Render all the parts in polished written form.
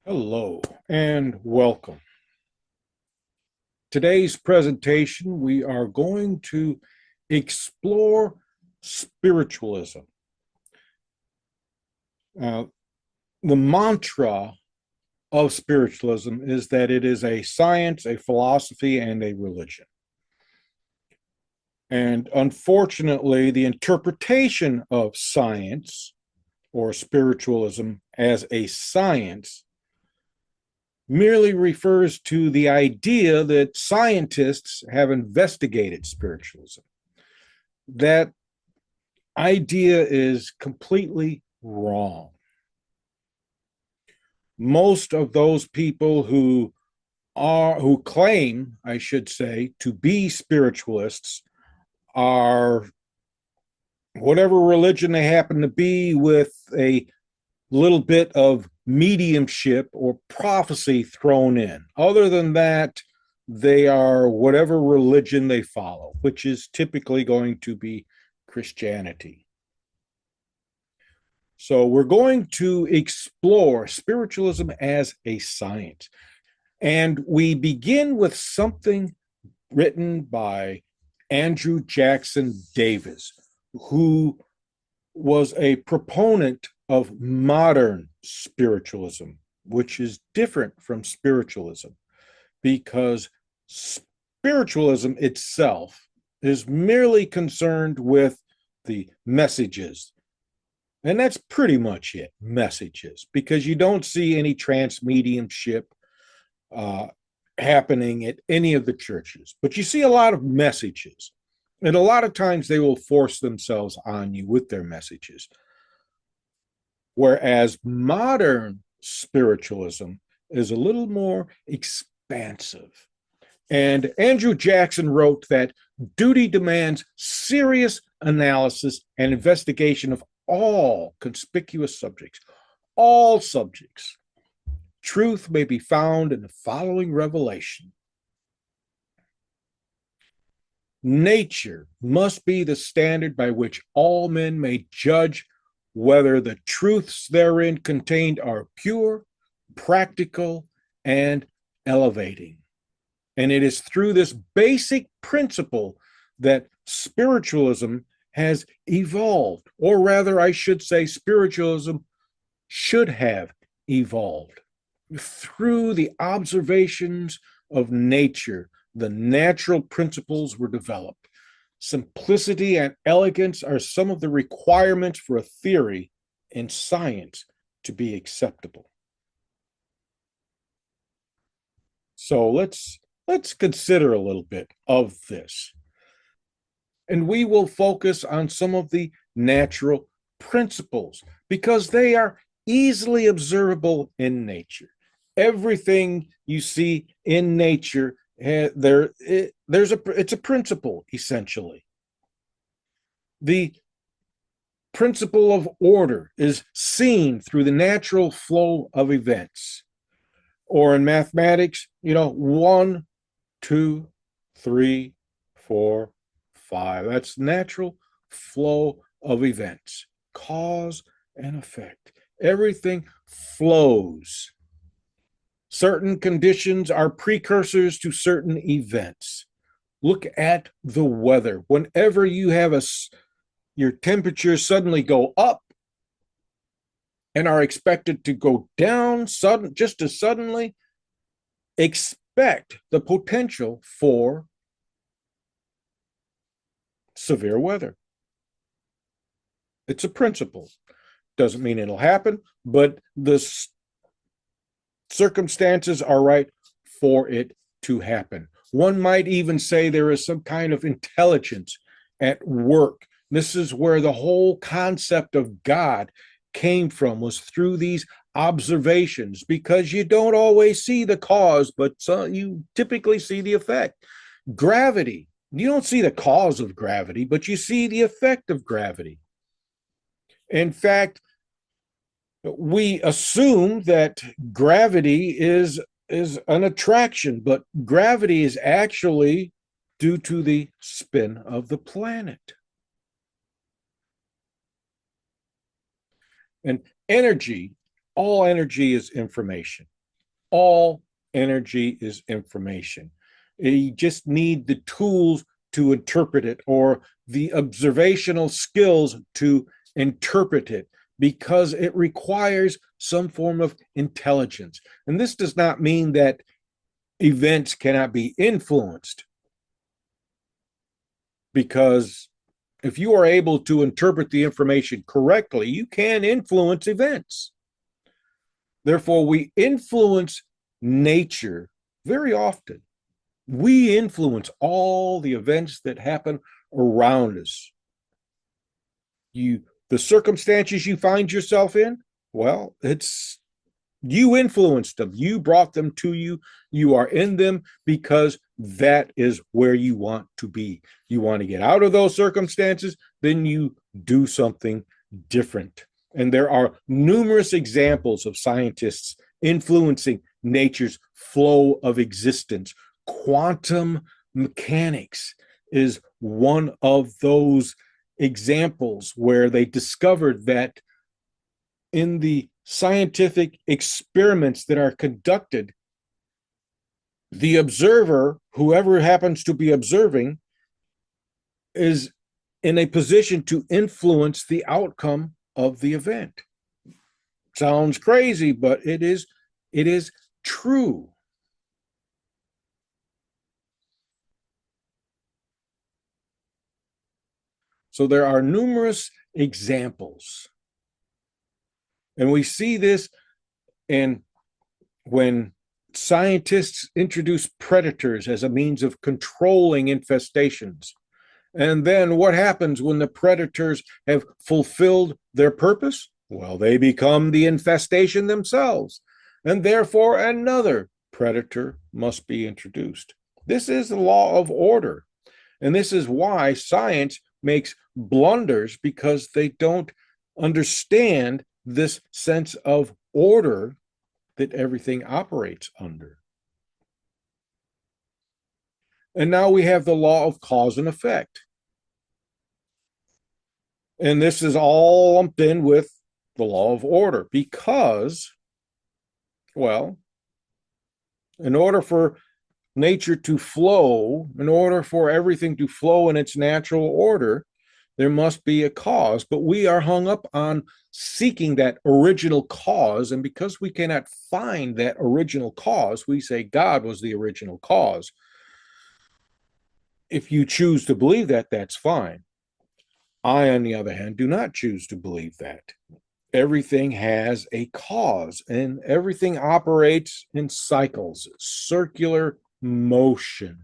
Hello and welcome. Today's presentation, we are going to explore spiritualism. Uh, the mantra of spiritualism is that it is a science, a philosophy, and a religion. And unfortunately, the interpretation of science or spiritualism as a science merely refers to the idea that scientists have investigated spiritualism. That idea is completely wrong. Most of those people who claim, I should say, to be spiritualists are whatever religion they happen to be, with a little bit of mediumship or prophecy thrown in. Other than that, they are whatever religion they follow, which is typically going to be Christianity. So we're going to explore spiritualism as a science. And we begin with something written by Andrew Jackson Davis, who was a proponent of modern spiritualism, which is different from spiritualism, because spiritualism itself is merely concerned with the messages. And that's pretty much it, messages, because you don't see any trance mediumship happening at any of the churches, but you see a lot of messages. And a lot of times they will force themselves on you with their messages. Whereas modern spiritualism is a little more expansive. And Andrew Jackson wrote that duty demands serious analysis and investigation of all conspicuous subjects, all subjects. Truth may be found in the following revelation. Nature must be the standard by which all men may judge whether the truths therein contained are pure, practical, and elevating. And it is through this basic principle that spiritualism has evolved, or rather, I should say, spiritualism should have evolved through the observations of nature. The natural principles were developed. Simplicity and elegance are some of the requirements for a theory in science to be acceptable. So let's consider a little bit of this. And we will focus on some of the natural principles because they are easily observable in nature. Everything you see in nature, it's a principle, essentially. The principle of order is seen through the natural flow of events. Or in mathematics, 1, 2, 3, 4, 5. That's natural flow of events, cause and effect. Everything flows. Certain conditions are precursors to certain events. Look at the weather. Whenever you have your temperatures suddenly go up and are expected to go down just as suddenly, expect the potential for severe weather. It's a principle. Doesn't mean it'll happen, but the circumstances are right for it to happen. One might even say there is some kind of intelligence at work. This is where the whole concept of God came from, was through these observations, because you don't always see the cause, but you typically see the effect. Gravity, you don't see the cause of gravity, but you see the effect of gravity. In fact, we assume that gravity is an attraction, but gravity is actually due to the spin of the planet. And energy, all energy is information. All energy is information. You just need the tools to interpret it, or the observational skills to interpret it, because it requires some form of intelligence. And this does not mean that events cannot be influenced, because if you are able to interpret the information correctly, you can influence events. Therefore, we influence nature very often. We influence all the events that happen around us. The circumstances you find yourself in, well, it's you influenced them. You brought them to you. You are in them because that is where you want to be. You want to get out of those circumstances, then you do something different. And there are numerous examples of scientists influencing nature's flow of existence. Quantum mechanics is one of those examples where they discovered that in the scientific experiments that are conducted, the observer, whoever happens to be observing, is in a position to influence the outcome of the event. Sounds crazy, but it is true. So there are numerous examples. And we see this when scientists introduce predators as a means of controlling infestations. And then what happens when the predators have fulfilled their purpose? Well, they become the infestation themselves. And therefore, another predator must be introduced. This is the law of order. And this is why science makes blunders, because they don't understand this sense of order that everything operates under. And now we have the law of cause and effect. And this is all lumped in with the law of order because, well, in order for nature to flow, in order for everything to flow in its natural order, there must be a cause. But we are hung up on seeking that original cause. And because we cannot find that original cause, we say God was the original cause. If you choose to believe that, that's fine. I, on the other hand, do not choose to believe that. Everything has a cause, and everything operates in cycles, circular motion.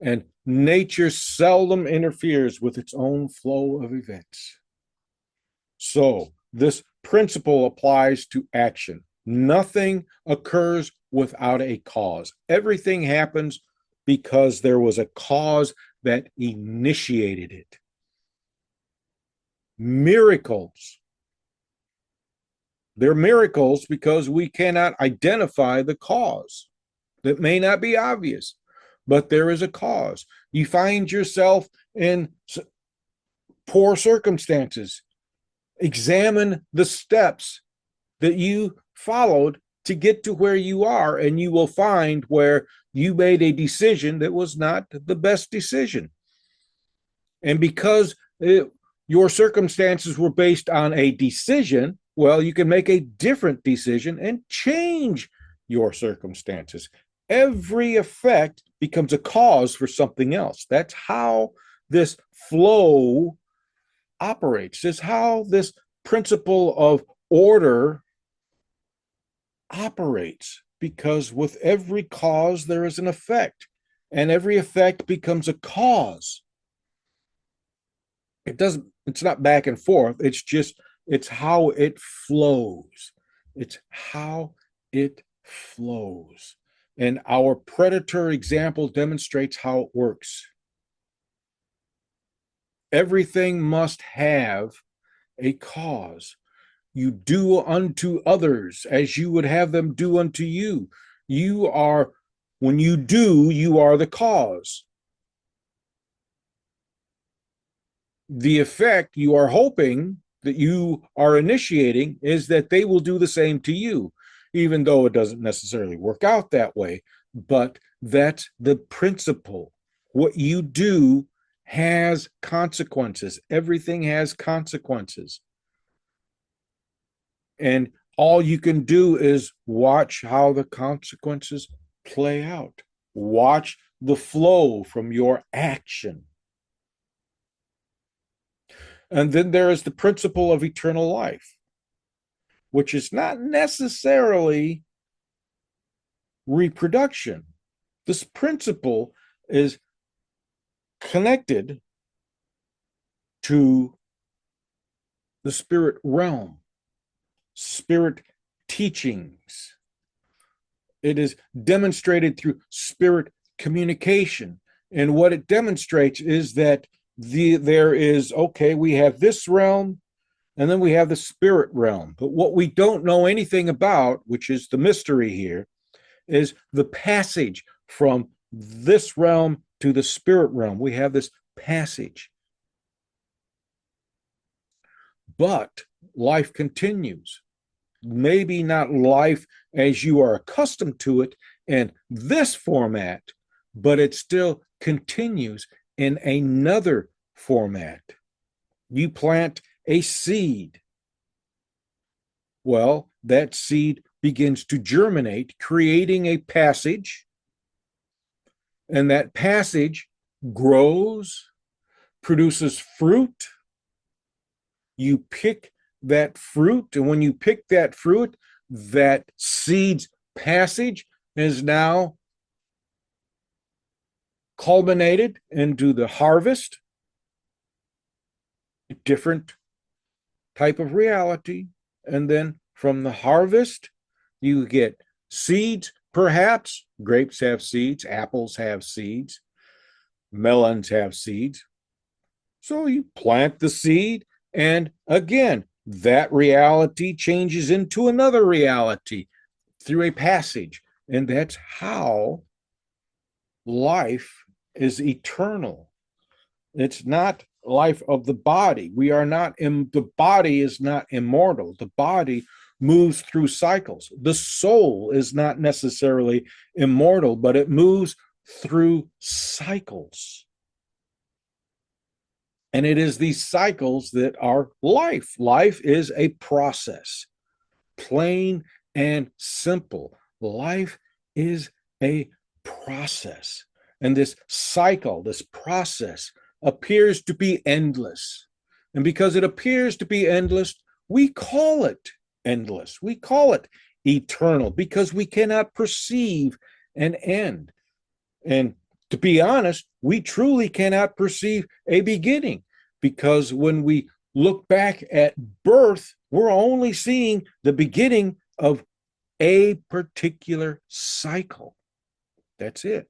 And nature seldom interferes with its own flow of events. So this principle applies to action. Nothing occurs without a cause. Everything happens because there was a cause that initiated it. Miracles. They're miracles because we cannot identify the cause. That may not be obvious, but there is a cause. You find yourself in poor circumstances. Examine the steps that you followed to get to where you are, and you will find where you made a decision that was not the best decision. And because your circumstances were based on a decision, well, you can make a different decision and change your circumstances. Every effect becomes a cause for something else. That's how this flow operates. It's how this principle of order operates, because with every cause there is an effect, and every effect becomes a cause. It's not back and forth. It's how it flows. It's how it flows. And our predator example demonstrates how it works. Everything must have a cause. You do unto others as you would have them do unto you. When you do, you are the cause. The effect you are hoping that you are initiating is that they will do the same to you. even though it doesn't necessarily work out that way. But that's the principle. What you do has consequences. Everything has consequences. And all you can do is watch how the consequences play out. Watch the flow from your action. And then there is the principle of eternal life, which is not necessarily reproduction. This principle is connected to the spirit realm, spirit teachings. It is demonstrated through spirit communication. And what it demonstrates is that there is, okay, we have this realm, and then we have the spirit realm. But what we don't know anything about, which is the mystery here, is the passage from this realm to the spirit realm. We have this passage. But life continues. Maybe not life as you are accustomed to it in this format, but it still continues in another format. You plant a seed. Well, that seed begins to germinate, creating a passage, and that passage grows, produces fruit. You pick that fruit, and when you pick that fruit, that seed's passage is now culminated into the harvest, a different type of reality. And then from the harvest, you get seeds, perhaps. Grapes have seeds, apples have seeds, melons have seeds. So you plant the seed, and again, that reality changes into another reality through a passage. And that's how life is eternal. It's not life of the body. We are not, the body is not immortal. The body moves through cycles. The soul is not necessarily immortal, but it moves through cycles. And it is these cycles that are life. Life is a process, plain and simple. Life is a process. And this cycle, this process, appears to be endless. And because it appears to be endless, we call it endless. We call it eternal because we cannot perceive an end. And to be honest, we truly cannot perceive a beginning, because when we look back at birth, we're only seeing the beginning of a particular cycle. That's it.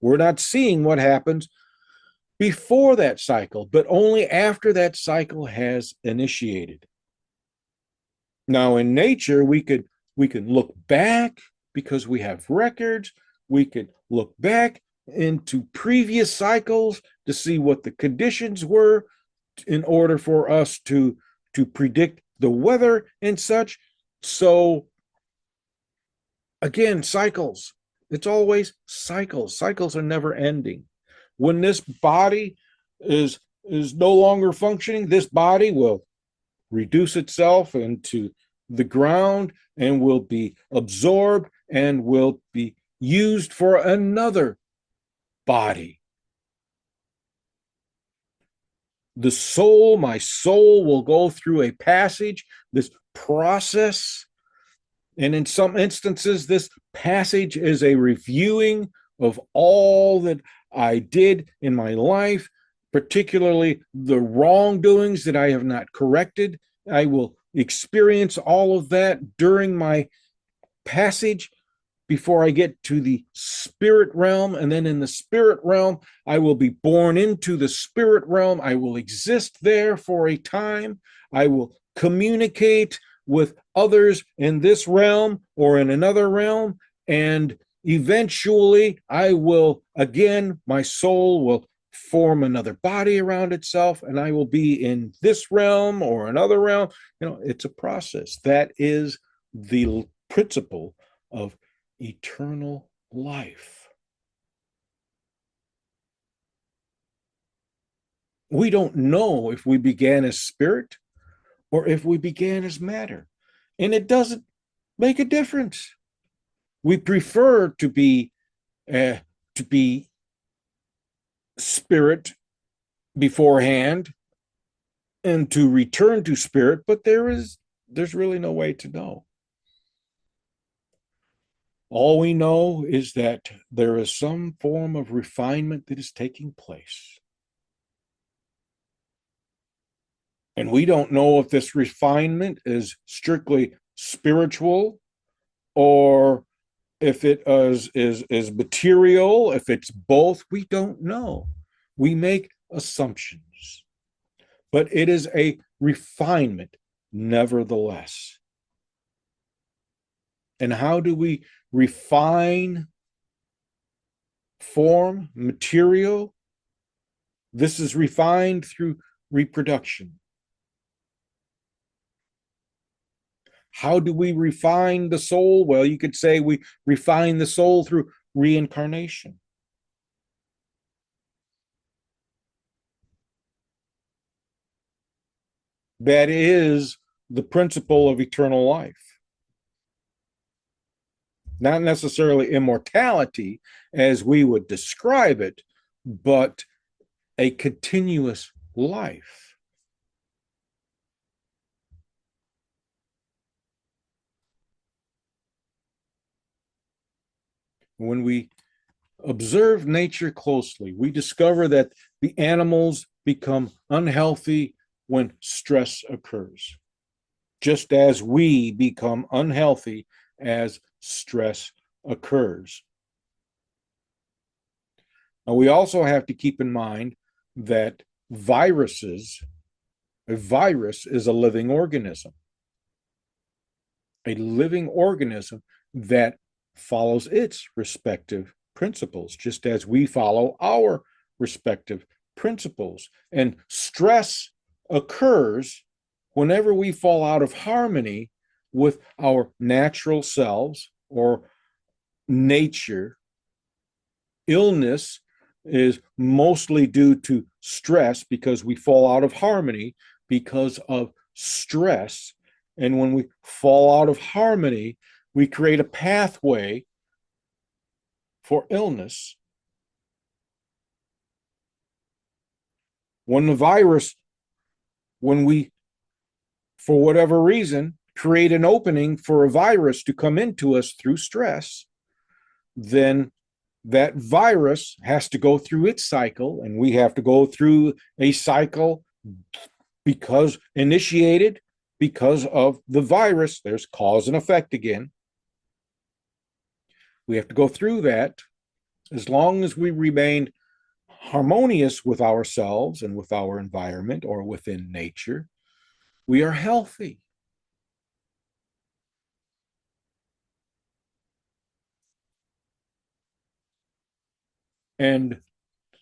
We're not seeing what happens before that cycle, but only after that cycle has initiated. Now, in nature, we can look back because we have records. We could look back into previous cycles to see what the conditions were in order for us to predict the weather and such. So again, cycles. It's always cycles. Cycles are never ending. When this body is no longer functioning, this body will reduce itself into the ground and will be absorbed and will be used for another body. The soul, my soul, will go through a passage, this process. And in some instances, this passage is a reviewing of all that I did in my life, particularly the wrongdoings that I have not corrected. I will experience all of that during my passage before I get to the spirit realm. And then in the spirit realm, I will be born into the spirit realm. I will exist there for a time. I will communicate with others in this realm or in another realm. And eventually I will, again, my soul will form another body around itself, and I will be in this realm or another realm. It's a process. That is the principle of eternal life. We don't know if we began as spirit or if we began as matter, and it doesn't make a difference. We prefer uh, to be spirit beforehand and to return to spirit, but there's really no way to know. All we know is that there is some form of refinement that is taking place. And we don't know if this refinement is strictly spiritual or if it is material, if it's both. We don't know. We make assumptions. But it is a refinement nevertheless. And how do we refine form, material? This is refined through reproduction. How do we refine the soul? Well, you could say we refine the soul through reincarnation. That is the principle of eternal life. Not necessarily immortality as we would describe it, but a continuous life. When we observe nature closely, we discover that the animals become unhealthy when stress occurs, just as we become unhealthy as stress occurs. Now, we also have to keep in mind that a virus is a living organism that follows its respective principles, just as we follow our respective principles. And stress occurs whenever we fall out of harmony with our natural selves or nature. Illness is mostly due to stress because we fall out of harmony because of stress. And when we fall out of harmony, we create a pathway for illness. When we, for whatever reason, create an opening for a virus to come into us through stress, then that virus has to go through its cycle, and we have to go through a cycle initiated because of the virus. There's cause and effect again. We have to go through that. As long as we remain harmonious with ourselves and with our environment or within nature, we are healthy. And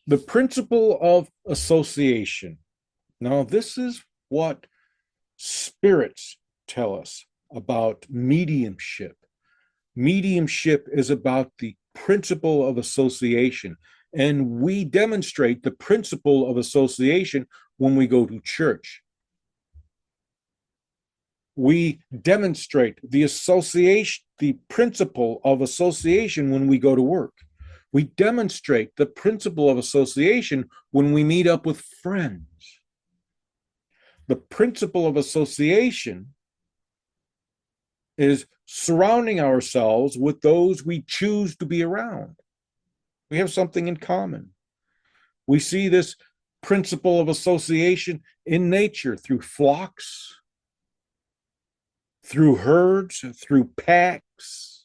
the principle of association. Now, this is what spirits tell us about mediumship. Mediumship is about the principle of association, and we demonstrate the principle of association when we go to church. We demonstrate the principle of association when we go to work. We demonstrate the principle of association when we meet up with friends. The principle of association is surrounding ourselves with those we choose to be around. We have something in common. We see this principle of association in nature through flocks, through herds, through packs,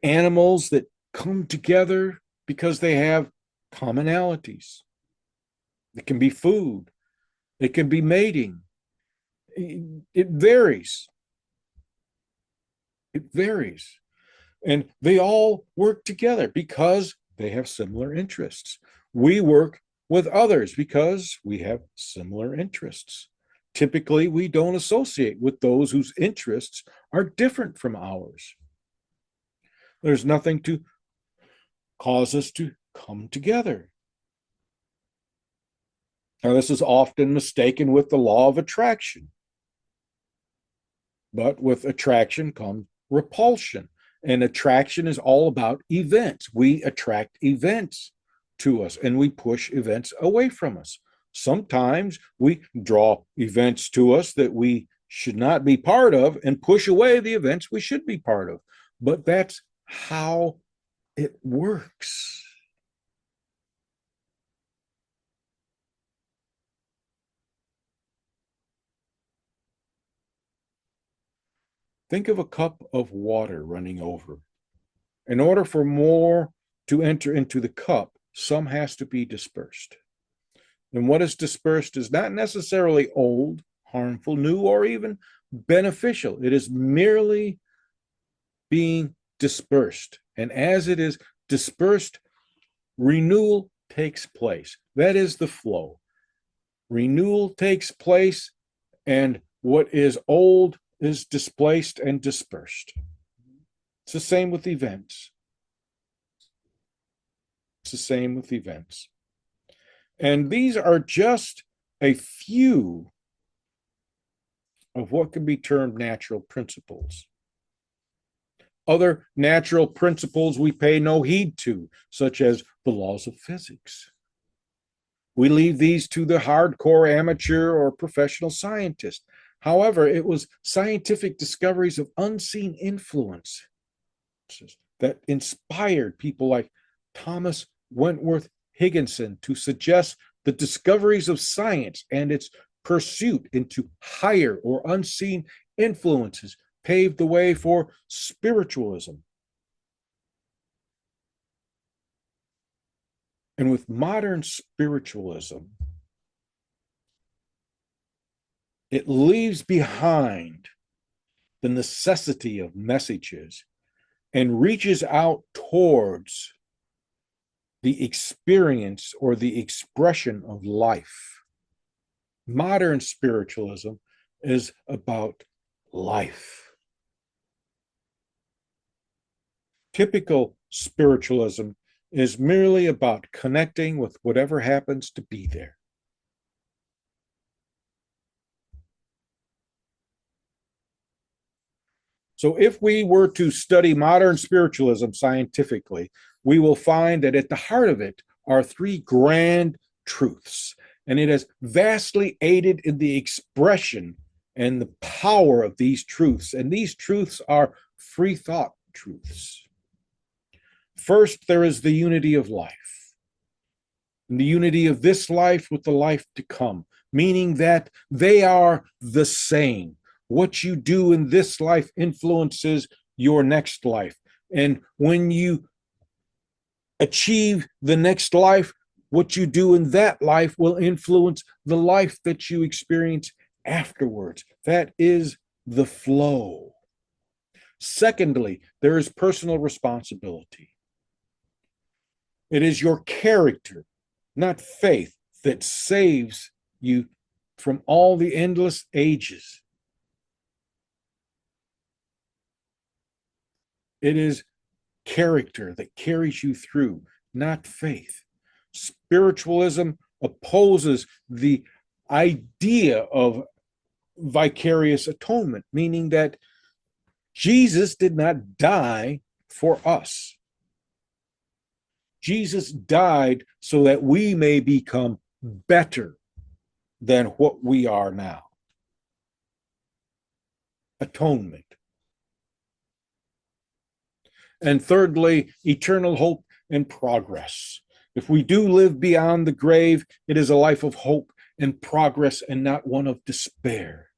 animals that come together because they have commonalities. It can be food. It can be mating. It varies. It varies. And they all work together because they have similar interests. We work with others because we have similar interests. Typically, we don't associate with those whose interests are different from ours. There's nothing to cause us to come together. Now, this is often mistaken with the law of attraction. But with attraction comes repulsion. And attraction is all about events. We attract events to us and we push events away from us. Sometimes we draw events to us that we should not be part of and push away the events we should be part of. But that's how it works. Think of a cup of water running over. In order for more to enter into the cup, some has to be dispersed. And what is dispersed is not necessarily old, harmful, new, or even beneficial. It is merely being dispersed. And as it is dispersed, renewal takes place. That is the flow. Renewal takes place, and what is old is displaced and dispersed. It's the same with events. It's the same with events. And these are just a few of what can be termed natural principles. Other natural principles we pay no heed to, such as the laws of physics. We leave these to the hardcore amateur or professional scientist. However, it was scientific discoveries of unseen influence that inspired people like Thomas Wentworth Higginson to suggest the discoveries of science and its pursuit into higher or unseen influences paved the way for spiritualism. And with modern spiritualism, it leaves behind the necessity of messages and reaches out towards the experience or the expression of life. Modern spiritualism is about life. Typical spiritualism is merely about connecting with whatever happens to be there. So if we were to study modern spiritualism scientifically, we will find that at the heart of it are three grand truths, and it has vastly aided in the expression and the power of these truths. And these truths are free thought truths. First, there is the unity of life, and the unity of this life with the life to come, meaning that they are the same. What you do in this life influences your next life. And when you achieve the next life, what you do in that life will influence the life that you experience afterwards. That is the flow. Secondly, there is personal responsibility. It is your character, not faith, that saves you from all the endless ages. It is character that carries you through, not faith. Spiritualism opposes the idea of vicarious atonement, meaning that Jesus did not die for us. Jesus died so that we may become better than what we are now. Atonement. And thirdly, eternal hope and progress. If we do live beyond the grave, it is a life of hope and progress and not one of despair.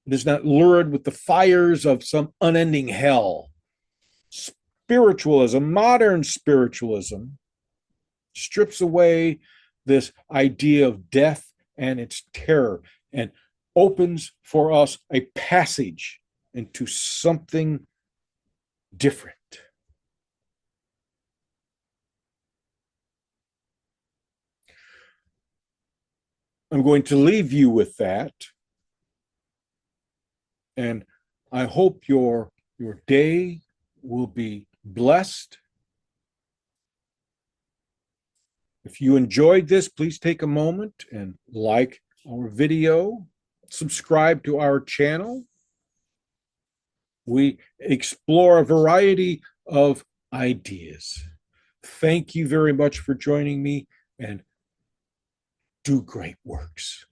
It is not lured with the fires of some unending hell. Spiritualism, modern spiritualism, strips away this idea of death and its terror and opens for us a passage into something different. I'm going to leave you with that. And I hope your day will be blessed. If you enjoyed this, please take a moment and like our video, subscribe to our channel. We explore a variety of ideas. Thank you very much for joining me, and do great works.